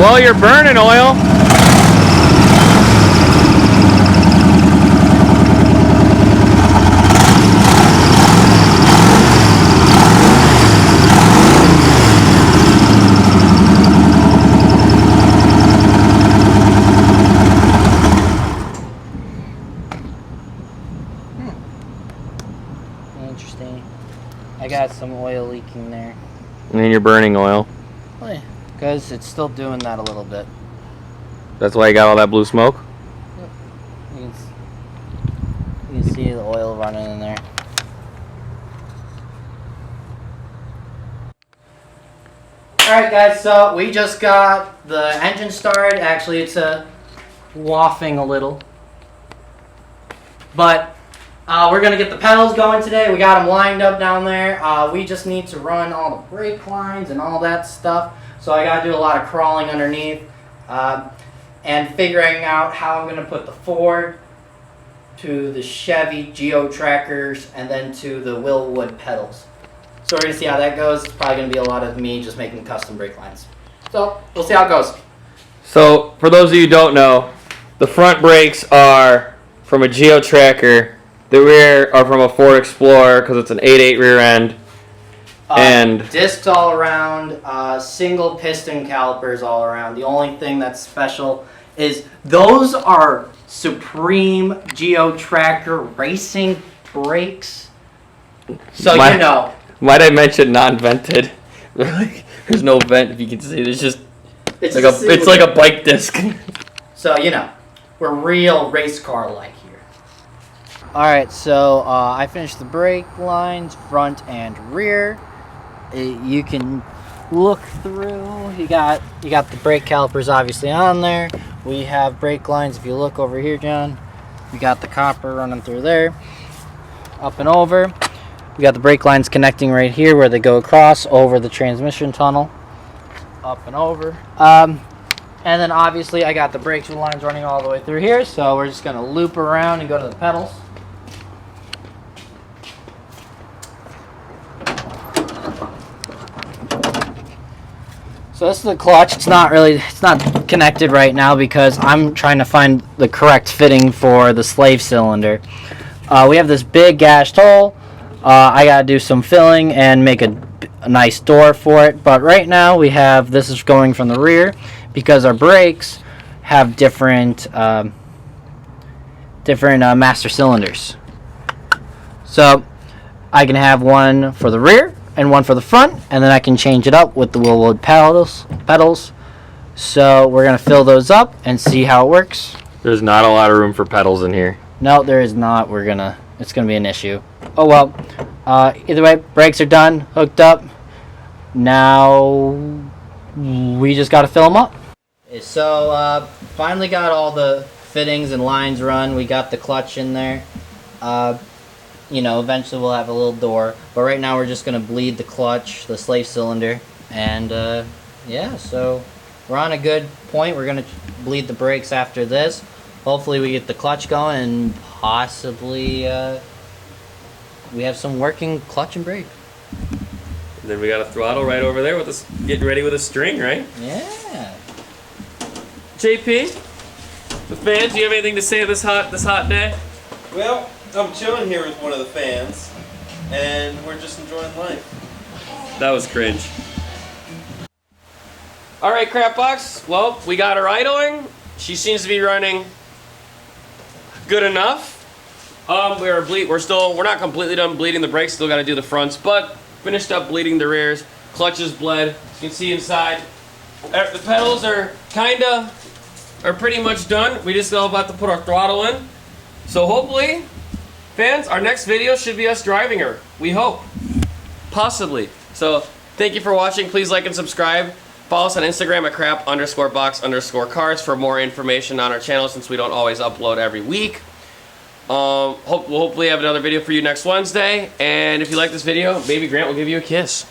Well, you're burning oil. Interesting. I got some oil leaking there. And then you're burning oil. Why? Because it's still doing that a little bit. That's why you got all that blue smoke? Yep. You can see the oil running in there. Alright guys, so we just got the engine started. Actually, it's wafting a little. But we're going to get the pedals going today. We got them lined up down there. We just need to run all the brake lines and all that stuff. So I got to do a lot of crawling underneath and figuring out how I'm going to put the Ford to the Chevy Geo trackers and then to the Willwood pedals. So we're going to see how that goes. It's probably going to be a lot of me just making custom brake lines. So we'll see how it goes. So for those of you who don't know, the front brakes are from a Geo tracker. The rear are from a Ford Explorer because it's an 8.8 rear end. And discs all around, single piston calipers all around. The only thing that's special is those are Supreme Geo Tracker racing brakes. So you know. Might I mention non-vented? There's no vent, if you can see. There's just it's like a bike disc. So you know, we're real race car like here. All right, so I finished the brake lines, front and rear. You can look through. You got the brake calipers obviously on there. We have brake lines. If you look over here, John, we got the copper running through there, up and over. We got the brake lines connecting right here where they go across over the transmission tunnel, up and over. And then obviously I got the brake lines running all the way through here. So we're just gonna loop around and go to the pedals. So this is the clutch. It's not connected right now because I'm trying to find the correct fitting for the slave cylinder. We have this big gashed hole. I gotta do some filling and make a nice door for it. But right now we have, this is going from the rear because our brakes have different master cylinders. So I can have one for the rear and one for the front, and then I can change it up with the Willwood pedals. So we're gonna fill those up and see how it works. There's not a lot of room for pedals in here. No, there is not. It's gonna be an issue. Oh well. Either way, brakes are done, hooked up. Now we just gotta fill them up. So finally got all the fittings and lines run. We got the clutch in there. You know, eventually we'll have a little door, but right now we're just gonna bleed the clutch, the slave cylinder, and yeah, so we're on a good point. We're gonna bleed the brakes after this. Hopefully we get the clutch going and possibly we have some working clutch and brake. And then we got a throttle right over there with us getting ready with a string, right? Yeah. JP, the fans, do you have anything to say this hot day? Well, I'm chilling here with one of the fans, and we're just enjoying life. That was cringe. All right, Crapbox. Well, we got her idling. She seems to be running good enough. We're not completely done bleeding the brakes. Still got to do the fronts, but finished up bleeding the rears. Clutch is bled. As you can see inside, the pedals are pretty much done. We just still about to put our throttle in. So hopefully, fans, our next video should be us driving her. We hope. Possibly. So thank you for watching. Please like and subscribe. Follow us on Instagram at crap_box_cars for more information on our channel since we don't always upload every week. We'll hopefully have another video for you next Wednesday. And if you like this video, maybe Grant will give you a kiss.